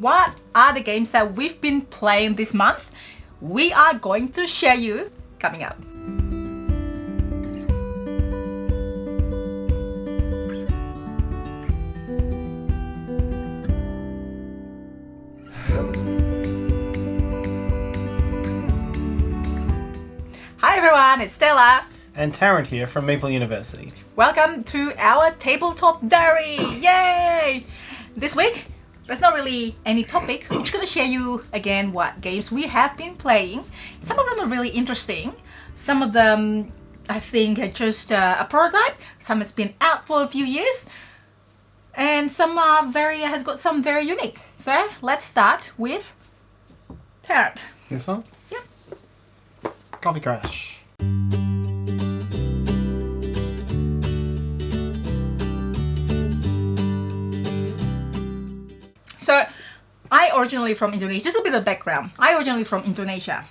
what are the games that we've been playing this month. We are going to share you coming up. Hi everyone, it's Stella. And Tarrant here from Meeple University. Welcome to our Tabletop Diary! Yay! This week, there's not really any topic. I'm just going to share you again what games we have been playing. Some of them are really interesting. Some of them, I think, are just a prototype. Some has been out for a few years. And some has got some very unique. So let's start with Tarrant. This one? Yep. Coffee Crash. So, I originally from Indonesia. Just a bit of background. I originally from Indonesia.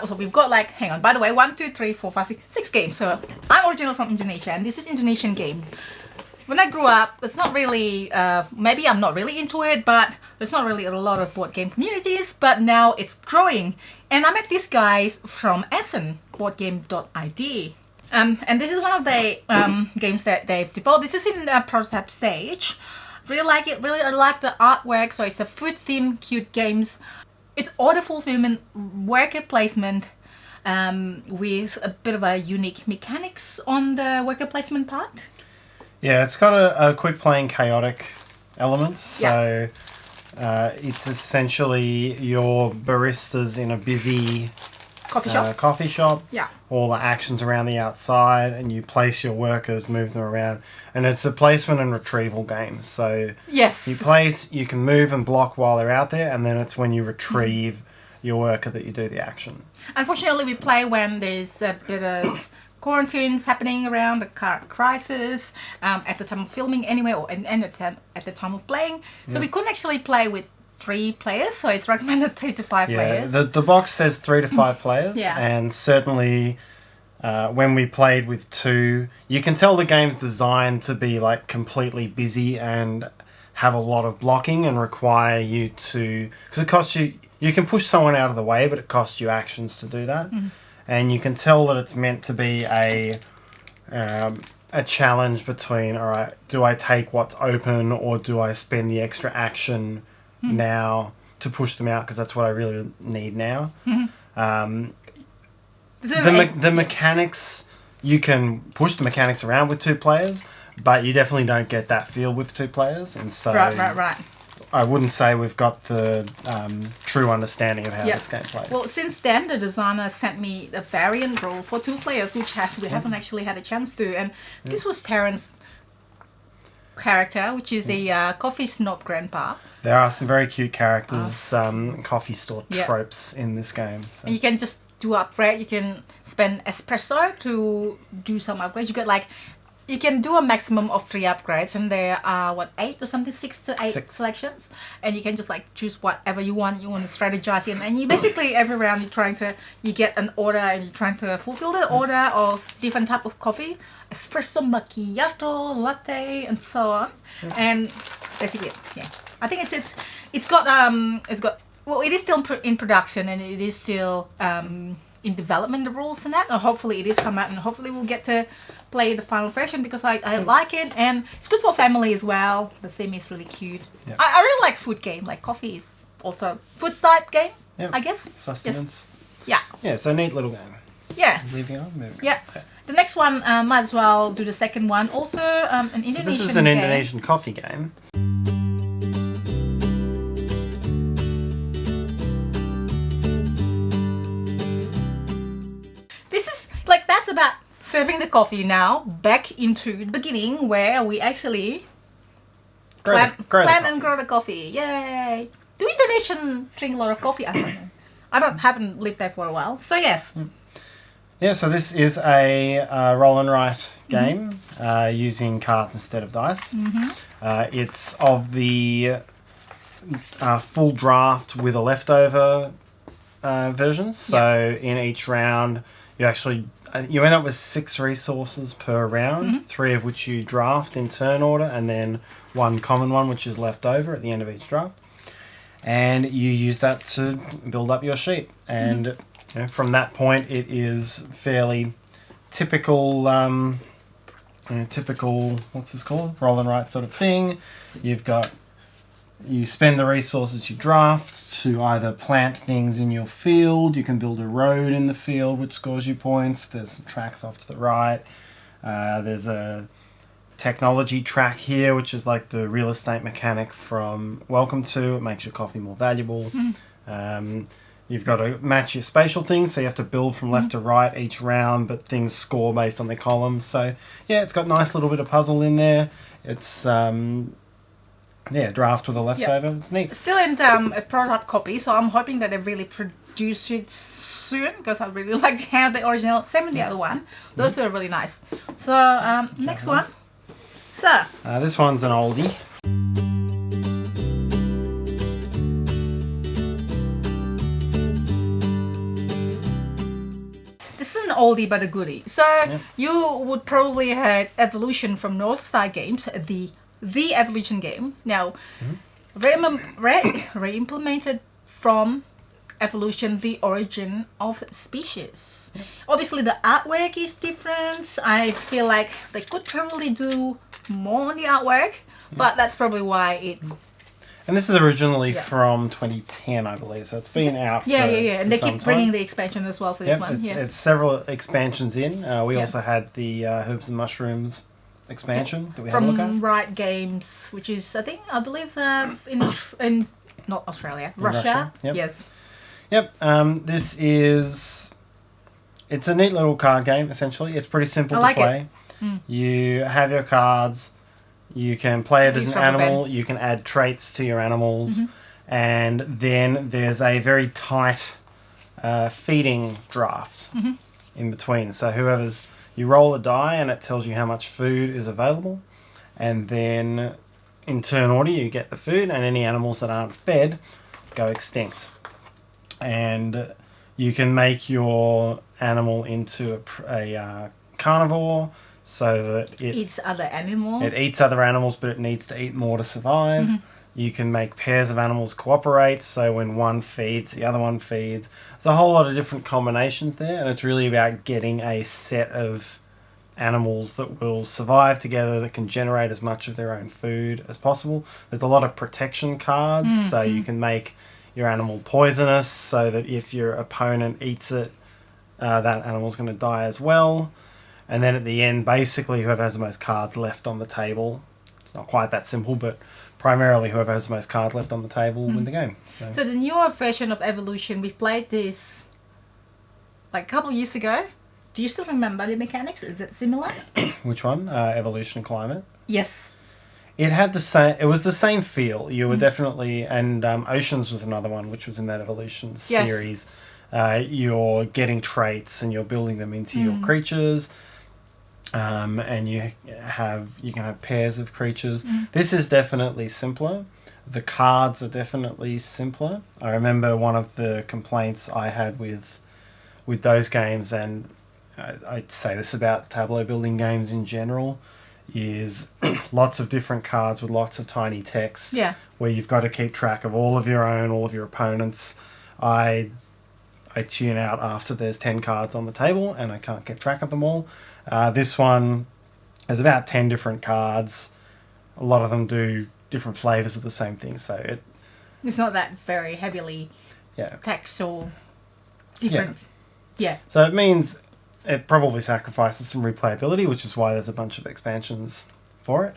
So we've got like, hang on, by the way, 1, 2, 3, 4, 5, 6 games. So I'm originally from Indonesia, and this is Indonesian game. When I grew up, it's not really, maybe I'm not really into it, but there's not really a lot of board game communities, but now it's growing. And I met these guys from Essen, boardgame.id. And this is one of the games that they've developed. This is in the prototype stage. Really like it, really I like the artwork. So it's a food themed cute games. It's order fulfillment, worker placement, with a bit of a unique mechanics on the worker placement part. Yeah, it's got a quick playing chaotic element. So it's essentially your baristas in a busy coffee shop. Yeah. All the actions around the outside, and you place your workers, move them around. And it's a placement and retrieval game. So yes, you place, you can move and block while they're out there, and then it's when you retrieve your worker that you do the action. Unfortunately, we play when there's a bit of quarantines happening around, the current crisis, at the time of filming anyway, or at the time of playing. So we couldn't actually play with 3 players, so it's recommended 3 to 5 players. The box says 3 to 5 players, yeah. And certainly when we played with 2, you can tell the game's designed to be like completely busy and have a lot of blocking and require you to, because it costs you, you can push someone out of the way, but it costs you actions to do that. And you can tell that it's meant to be a challenge between, all right, do I take what's open or do I spend the extra action now to push them out because that's what I really need now. The mechanics, you can push the mechanics around with 2 players, but you definitely don't get that feel with 2 players. And so right. I wouldn't say we've got the true understanding of how this game plays. Well, since then, the designer sent me a variant rule for 2 players, which we haven't actually had a chance to. And this was Tarrant's character, which is the coffee snob grandpa. There are some very cute characters, coffee store tropes in this game. So. And you can just do upgrade. You can spend espresso to do some upgrades. You get like, you can do a maximum of 3 upgrades, and there are 8 or something, 6 to 8 selections, and you can just like choose whatever you want. You want to strategize in, and you basically every round you get an order, and you're trying to fulfill the order of different type of coffee, espresso, macchiato, latte, and so on. And basically, I think it's got well, it is still in production, and it is still in development, the rules and that, and hopefully it is come out, and hopefully we'll get to play the final version because I like it, and it's good for family as well. The theme is really cute. I really like food game, like coffee is also food type game, I guess. Sustenance. Yes. Yeah, so neat little game. Yeah. Moving on. Okay. The next one, might as well do the second one. Also, an Indonesian game. So this is an Indonesian coffee game. That's about serving the coffee now. Back into the beginning where we actually plant and grow the coffee. Yay! Do Indonesians drink a lot of coffee? I don't know. Haven't lived there for a while. So yes. Yeah, so this is a roll and write game using cards instead of dice. It's of the full draft with a leftover version. So in each round, you end up with 6 resources per round, 3 of which you draft in turn order, and then 1 common one which is left over at the end of each draft. and you use that to build up your sheet. And you know, from that point, it is fairly typical, typical, what's this called? Roll and write sort of thing. You spend the resources you draft to either plant things in your field. You can build a road in the field, which scores you points. There's some tracks off to the right. There's a technology track here, which is like the real estate mechanic from Welcome to. It makes your coffee more valuable. You've got to match your spatial things, so you have to build from left to right each round, but things score based on their columns. So yeah, it's got a nice little bit of puzzle in there. It's draft with a leftover. It's neat. Still in a prototype copy, so I'm hoping that they really produce it soon, because I really like to have the original. Same with the other one. Those are really nice. So next one. So this one's an oldie. This is an oldie but a goodie. So you would probably have Evolution from North Star Games, the Evolution game. Now, re-implemented from Evolution, the Origin of Species. Obviously, the artwork is different. I feel like they could probably do more on the artwork, but that's probably why it... And this is originally from 2010, I believe, so it's been out for And they keep bringing time. the expansion as well for this one. It's several expansions in. We also had the Herbs and Mushrooms expansion that we had a look at. From Riot Games, which is, I believe, in not Australia, Russia. Yep. Yes. Yep. This is... It's a neat little card game, essentially. It's pretty simple to play. You have your cards. You can play it as an animal. You can add traits to your animals. And then there's a very tight feeding draft in between. So you roll a die and it tells you how much food is available. And then in turn order, you get the food, and any animals that aren't fed go extinct. And you can make your animal into a carnivore, so that it eats other animals. It eats other animals, but it needs to eat more to survive. You can make pairs of animals cooperate, so when one feeds, the other one feeds. There's a whole lot of different combinations there, and it's really about getting a set of animals that will survive together, that can generate as much of their own food as possible. There's a lot of protection cards, so you can make your animal poisonous, so that if your opponent eats it, that animal's going to die as well. And then at the end, basically, whoever has the most cards left on the table, it's not quite that simple, but primarily whoever has the most cards left on the table will win the game. So the newer version of Evolution, we played this like a couple of years ago. Do you still remember the mechanics? Is it similar? Which one? Evolution Climate? Yes. It had the same. It was the same feel. You were definitely, and Oceans was another one, which was in that Evolution series. You're getting traits and you're building them into your creatures. And you can have pairs of creatures. This is definitely simpler. The cards are definitely simpler. I remember one of the complaints I had with those games, and I'd say this about tableau building games in general, is lots of different cards with lots of tiny text. Where you've got to keep track of all of your own, all of your opponents. I tune out after there's 10 cards on the table and I can't keep track of them all. This one has about 10 different cards. A lot of them do different flavors of the same thing, so it's not that very heavily text or different. So it means it probably sacrifices some replayability, which is why there's a bunch of expansions for it.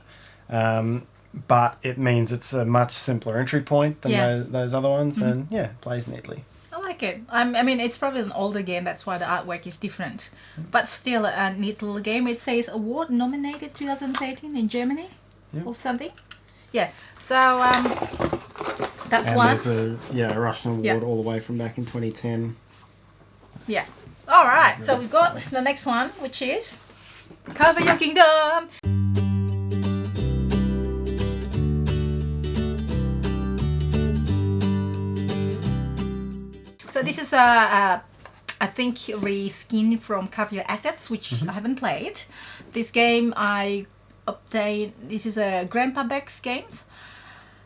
But it means it's a much simpler entry point than those other ones, and plays neatly. I like it. I mean, it's probably an older game, that's why the artwork is different. But still a neat little game. It says award nominated 2013 in Germany or something. So that's and one. There's a Russian award all the way from back in 2010. All right. So we've got the next one, which is Cover Your Kingdom. So this is I think reskin from Cover Your Assets, which I haven't played. This game I obtained. This is a Grandpa Beck's game,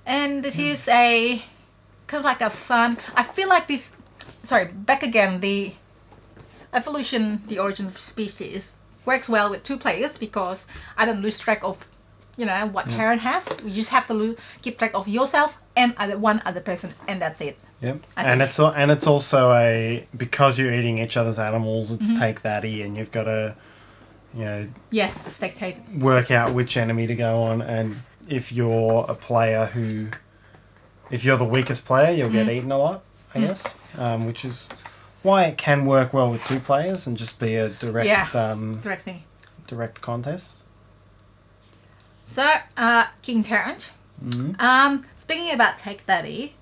and this is a kind of like a fun. I feel like this. Sorry, back again. The evolution, the origin of species works well with 2 players because I don't lose track of, what Tarrant has. You just have to keep track of yourself and one other person, and that's it. Yep. And it's also because you're eating each other's animals. It's take thatty, and you've got to, yes, spectate. Work out which enemy to go on, and if you're a player if you're the weakest player, you'll get eaten a lot, I guess, which is why it can work well with 2 players and just be a direct contest. So, King Tarrant. Speaking about Take Daddy,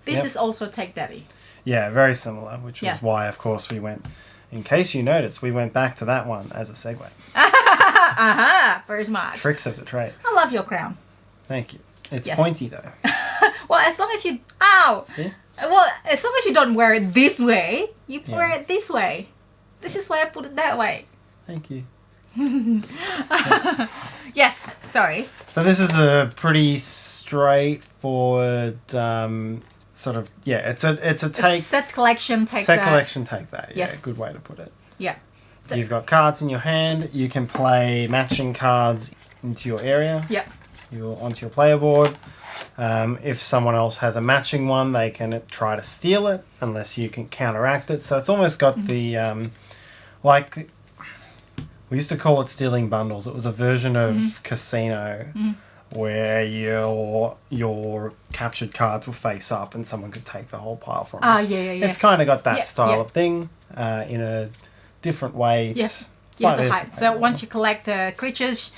this is also Take Daddy. Yeah, very similar, which was why, of course, we went. In case you noticed, we went back to that one as a segue. Very smart. Tricks of the trade. I love your crown. Thank you. It's pointy though. Well, as long as you... Ow! See? Well, as long as you don't wear it this way, you wear it this way. This is why I put it that way. Thank you. Yes, sorry. So this is a pretty straightforward sort of... Yeah, it's a take... Set collection, take set that. collection, take that. Yeah, Yes. good way to put it. Yeah. So, You've got cards in your hand. You can play matching cards into your area. yeah. You're onto your player board. If someone else has a matching one, they can try to steal it unless you can counteract it. So it's almost got the like we used to call it stealing bundles. It was a version of Casino where your captured cards will face up and someone could take the whole pile from you. Yeah. It's kind of got that style yeah. of thing in a different way. Yes. You have to hide. So once you collect creatures,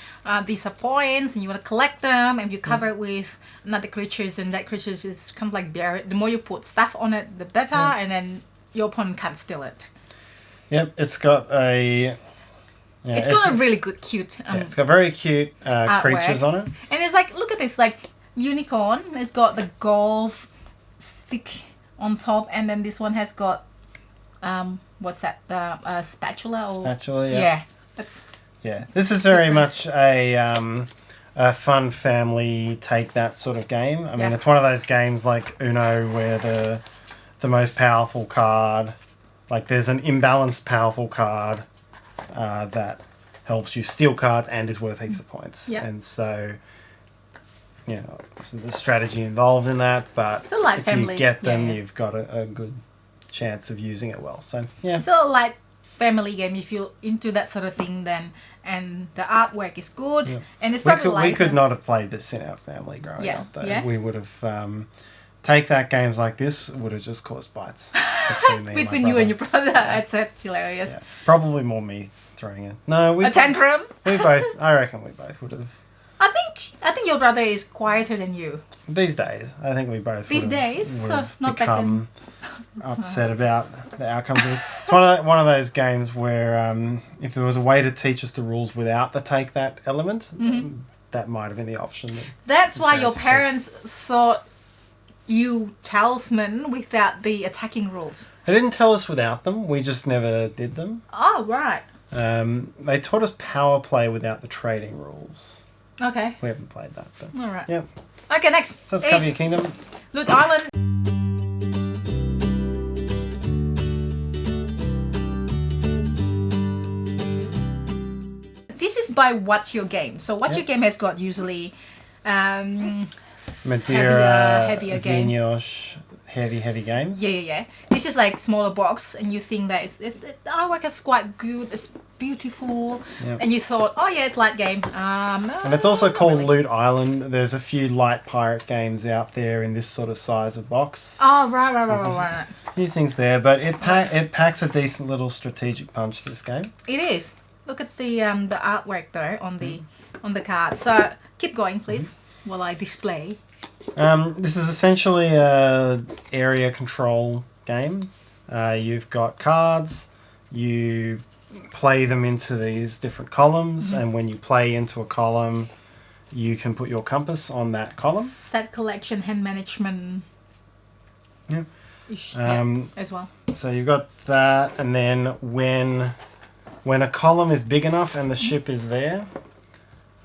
these are points, and you want to collect them, and you cover it with another creatures, and that creatures is kind of like buried. The more you put stuff on it, the better, and then your opponent can't steal it. Yep, it's got a... Yeah, it's got a really good, cute... it's got very cute creatures on it. And it's like, look at this, like, unicorn. It's got the golf stick on top, and then this one has got... what's that? The spatula? Or... Spatula, yeah. Yeah, this is very much a fun family take that sort of game. I mean, it's one of those games like Uno where the most powerful card, like there's an imbalanced powerful card that helps you steal cards and is worth heaps of points. Yeah. And so, so there's strategy involved in that, but if you get them, you've got a good chance of using it well. So yeah, so like family game if you're into that sort of thing, then, and the artwork is good, and it's probably we could not have played this in our family growing up though. We would have take that games like this would have just caused fights between you and your brother. It's hilarious. Probably more me throwing it. No, a tantrum. I reckon we both would have. I think your brother is quieter than you these days. I think we both would have not become upset about the outcomes of this. It's one of those games where if there was a way to teach us the rules without the take that element, that might have been the option. That's why your parents thought you talisman without the attacking rules. They didn't tell us without them. We just never did them. Oh, right. They taught us power play without the trading rules. Okay. We haven't played that. But all right. Yep. Okay, next. So let's cover your kingdom. Loot Island. This is by What's Your Game. So What's Your Game has got usually Madeira, heavier games. Vignosh, heavy games. Yeah. This is like smaller box, and you think that the artwork is quite good. It's beautiful, and you thought, oh yeah, it's light game. And it's also called Loot Island. There's a few light pirate games out there in this sort of size of box. Oh right. A few things there, but it packs a decent little strategic punch. This game. It is. Look at the artwork though on the card. So keep going, please, while I display. This is essentially a area control game. You've got cards. You play them into these different columns, and when you play into a column, you can put your compass on that column. Set collection, hand management. Ish, as well. So you've got that, and then when a column is big enough and the ship is there,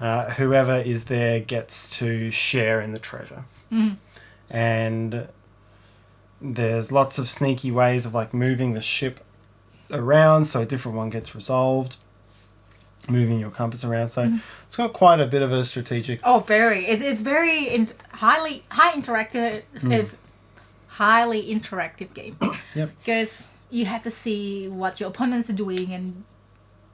whoever is there gets to share in the treasure. And There's lots of sneaky ways of like moving the ship around so a different one gets resolved. Moving your compass around, so it's got quite a bit of a strategic. Oh, very! It's very highly interactive game. Yep. Because you have to see what your opponents are doing, and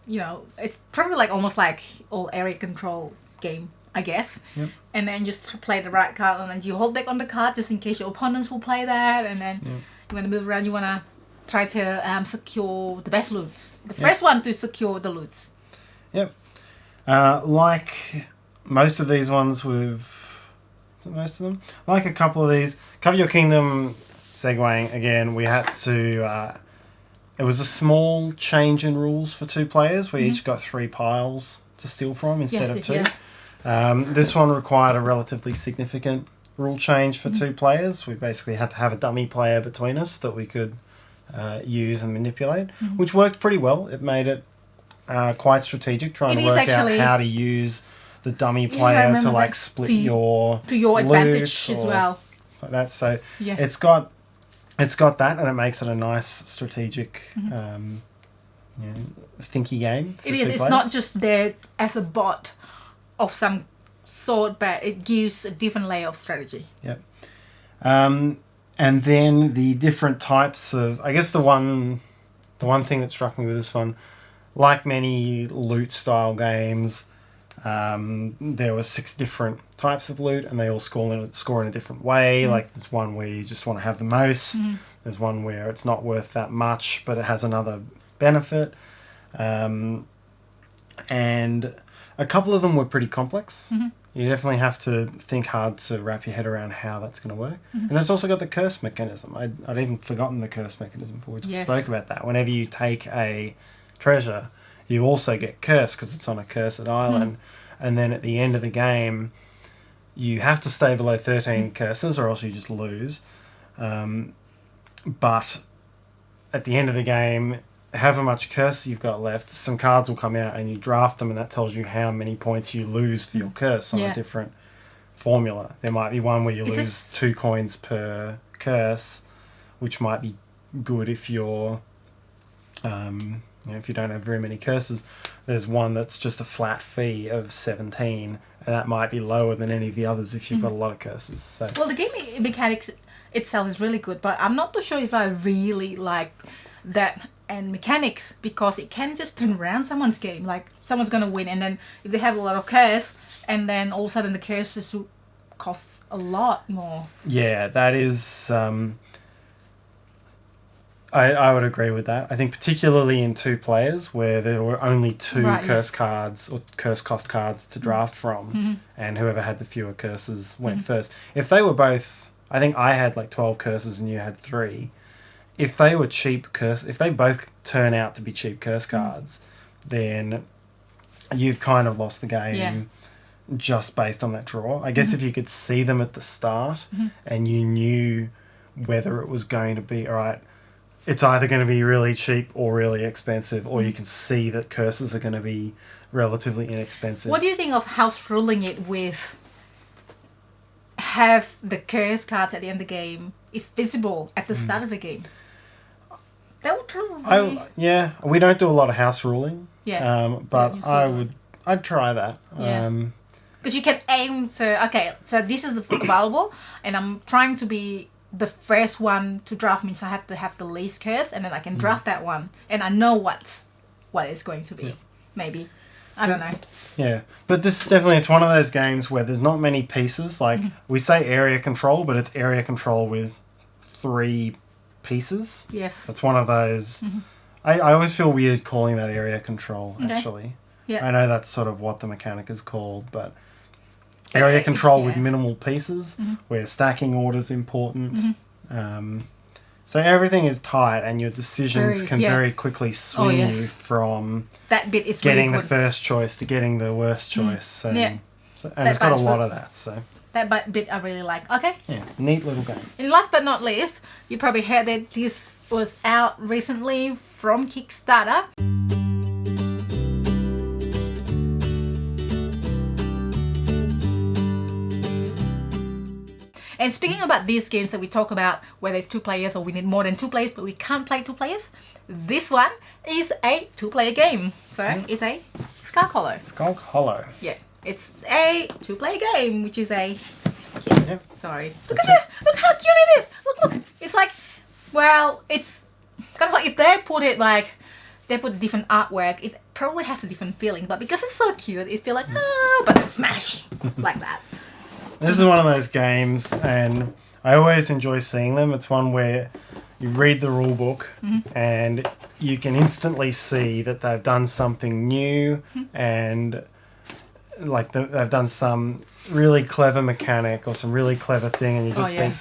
you know it's probably like almost like all area control game, I guess. Yep. And then just play the right card, and then you hold back on the card just in case your opponents will play that, and then you want to move around. You want to try to secure the best loots. The first one to secure the loots. Yep. Like most of these ones most of them? Like a couple of these. Cover Your Kingdom, segueing again, we had to... it was a small change in rules for 2 players. We each got 3 piles to steal from instead of 2. Yeah. This one required a relatively significant rule change for 2 players. We basically had to have a dummy player between us that we could use and manipulate, which worked pretty well. It made it quite strategic, trying to work out how to use the dummy player to like split your advantage as well. Like that. So it's got that, and it makes it a nice strategic, thinky game. It is. It's not just there as a bot of some sort, but it gives a different layer of strategy. Yep. And then the different types of, I guess the one thing that struck me with this one, like many loot style games, there were 6 different types of loot, and they all score in a different way. Like there's one where you just want to have the most. There's one where it's not worth that much, but it has another benefit. And a couple of them were pretty complex. You definitely have to think hard to wrap your head around how that's going to work. And it's also got the curse mechanism. I'd even forgotten the curse mechanism before we spoke about that. Whenever you take a treasure, you also get cursed because it's on a cursed island. And then at the end of the game, you have to stay below 13 curses or else you just lose. But at the end of the game, however much curse you've got left, some cards will come out and you draft them, and that tells you how many points you lose for your curse on a different formula. There might be one where you lose 2 coins per curse, which might be good if you're if you don't have very many curses. There's one that's just a flat fee of 17, and that might be lower than any of the others if you've got a lot of curses. So. Well, the game mechanics itself is really good, but I'm not too sure if I really like that and mechanics, because it can just turn around someone's game. Like someone's gonna win, and then if they have a lot of curse, and then all of a sudden the curses will cost a lot more. Yeah, that is... I would agree with that. I think particularly in 2 players where there were only 2 curse cards or curse cost cards to draft from, and whoever had the fewer curses went first. If they were both... I think I had like 12 curses and you had 3. If they were cheap curse... If they both turn out to be cheap curse cards, then you've kind of lost the game just based on that draw. I guess if you could see them at the start and you knew whether it was going to be... All right, it's either going to be really cheap or really expensive, or you can see that curses are going to be relatively inexpensive. What do you think of house ruling it with have the curse cards at the end of the game is visible at the start of the game? That would probably... we don't do a lot of house ruling. But yeah, I'd try that. Yeah. Because you can aim to... Okay, so this is available, and I'm trying to be the first one to draft me, so I have to have the least curse, and then I can draft that one, and I know what it's going to be. Maybe, I don't know. Yeah, but this is definitely, it's one of those games where there's not many pieces. Like we say area control, but it's area control with 3 pieces. Yes, it's one of those. I always feel weird calling that area control. Actually, I know that's sort of what the mechanic is called, but area control with minimal pieces, where stacking order is important. So everything is tight, and your decisions can very quickly swing you from that bit is getting really the first choice to getting the worst choice. And it's got a lot of that. So that bit I really like. Okay. Yeah, neat little game. And last but not least, you probably heard that this was out recently from Kickstarter. And speaking about these games that we talk about, whether it's 2 players or we need more than 2 players, but we can't play 2 players, this one is a 2-player game. So it's a SKULK Hollow. SKULK Hollow. Yeah, it's a 2-player game, which is a... Yep. Sorry. Look at it! Look how cute it is! Look! It's like, well, it's kind of like if they put it like, they put a different artwork, it probably has a different feeling. But because it's so cute, it feels like, oh, but then smash! Like that. This is one of those games, and I always enjoy seeing them. It's one where you read the rule book and you can instantly see that they've done something new and like they've done some really clever mechanic or some really clever thing, and you just think,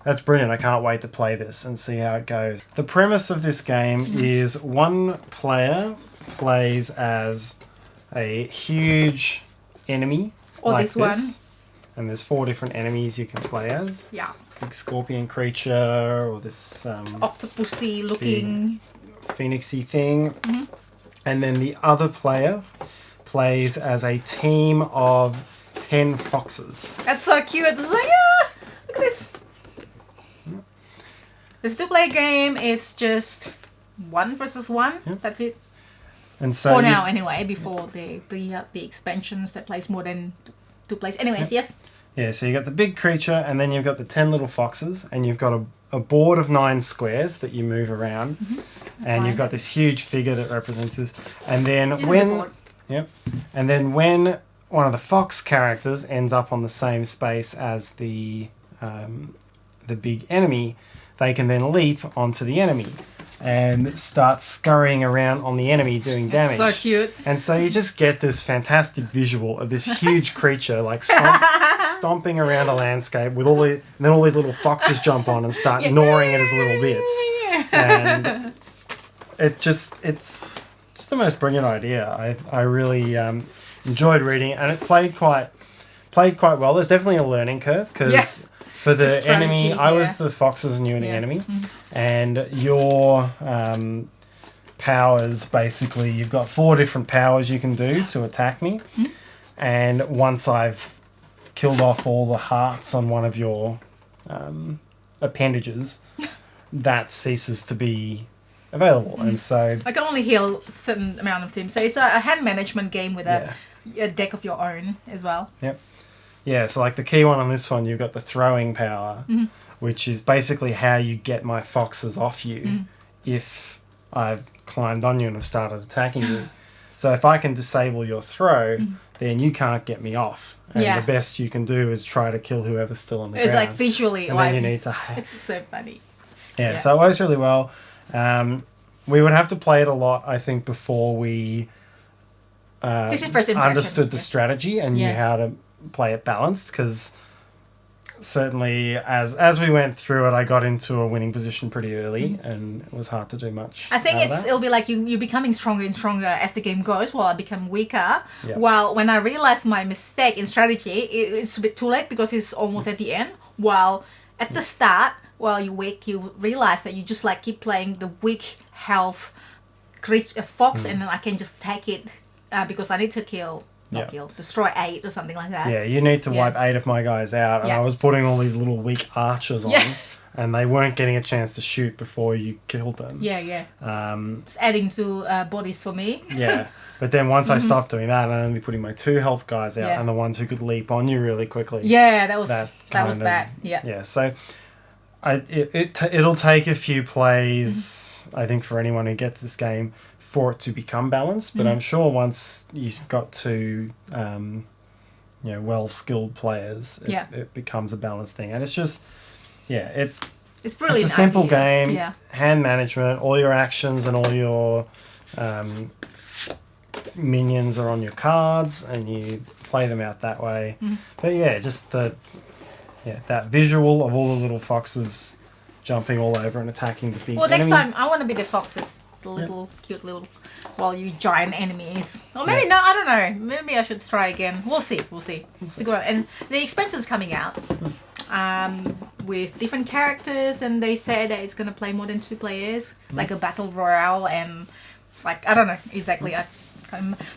that's brilliant, I can't wait to play this and see how it goes. The premise of this game is one player plays as a huge enemy Or like this one. And there's 4 different enemies you can play as. Yeah. Big scorpion creature, or this Octopusy looking phoenixy thing. And then the other player plays as a team of 10 foxes. That's so cute. It's like, ah, look at this. This 2-player game, it's just 1 versus 1. That's it. And so For now, anyway, before they bring out the expansions that plays more than 2 players. Anyways, yes. Yeah, so you got the big creature, and then you've got the 10 little foxes, and you've got a board of 9 squares that you move around, and you've got this huge figure that represents this. And then and then when one of the fox characters ends up on the same space as the big enemy, they can then leap onto the enemy and start scurrying around on the enemy doing damage. So cute. And so you just get this fantastic visual of this huge creature like stomping around a landscape with and then all these little foxes jump on and start gnawing at his little bits. And it's just the most brilliant idea. I really enjoyed reading it, and it played quite well. There's definitely a learning curve because for the enemy, I was the foxes and you were the enemy, and your powers, basically, you've got 4 different powers you can do to attack me, and once I've killed off all the hearts on one of your appendages, that ceases to be available. And so I can only heal a certain amount of teams. So it's a hand management game with a deck of your own as well. Yep. Yeah, so like the key one on this one, you've got the throwing power, which is basically how you get my foxes off you if I've climbed on you and have started attacking you. So if I can disable your throw, then you can't get me off. And the best you can do is try to kill whoever's still on the ground. It's like visually. And then you need to... It's so funny. Yeah, so it works really well. We would have to play it a lot, I think, before we this is first impression. Understood the strategy and knew how to play it balanced, because certainly as we went through it, I got into a winning position pretty early, and it was hard to do much. I think it'll be like you're becoming stronger and stronger as the game goes, while I become weaker. While when I realized my mistake in strategy, it's a bit too late because it's almost at the end. While at the start, while you're weak, you realize that you just like keep playing the weak health creature fox, and then I can just take it because I need to destroy 8 or something like that. Yeah, you need to wipe 8 of my guys out, and I was putting all these little weak archers on, and they weren't getting a chance to shoot before you killed them. It's adding to bodies for me. But then once I stopped doing that, I'm only putting my 2 health guys out, and the ones who could leap on you really quickly. That was bad. So it'll take a few plays, I think, for anyone who gets this game for it to become balanced, but I'm sure once you've got to well-skilled players, it becomes a balanced thing. And it's just it's brilliant. It's a simple game, hand management, all your actions and all your minions are on your cards, and you play them out that way. But just that visual of all the little foxes jumping all over and attacking the big enemy. Next time I want to be the foxes. The little cute little, while you giant enemies, or maybe no, I don't know. Maybe I should try again. We'll see. It's good. And the expansion's coming out, with different characters, and they said that it's gonna play more than 2 players, like a battle royale, and like I don't know exactly.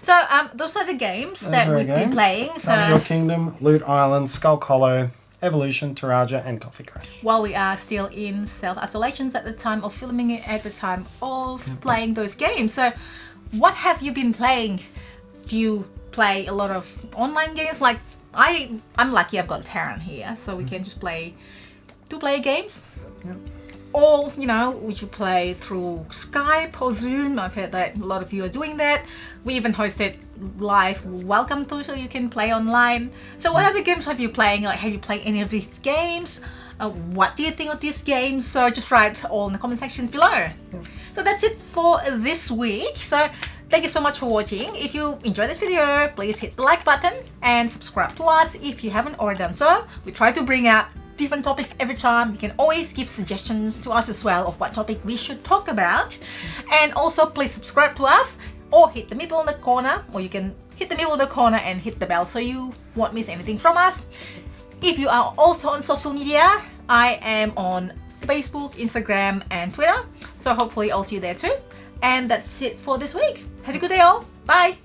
So those are the games that we've been playing. So Your Kingdom, Loot Island, SKULK Hollow, Evolution, TORAJA, and Coffee Crash. While we are still in self-isolations at the time of filming it, at the time of playing those games. So what have you been playing? Do you play a lot of online games? Like I'm lucky I've got Tarrant here, so we can just play two-player games. Yep. Or, you know, we should play through Skype or Zoom. I've heard that a lot of you are doing that. We even hosted live welcome to, so you can play online. So what other games have you playing? Like, have you played any of these games? What do you think of these games? So just write all in the comment section below. So that's it for this week. So thank you so much for watching. If you enjoyed this video, please hit the like button and subscribe to us if you haven't already done so. We try to bring out different topics every time. You can always give suggestions to us as well of what topic we should talk about. And also please subscribe to us or hit the Meeple in the corner, or you can hit the Meeple in the corner and hit the bell so you won't miss anything from us. If you are also on social media, I am on Facebook, Instagram and Twitter, so hopefully I'll see you there too. And that's it for this week. Have a good day all. Bye.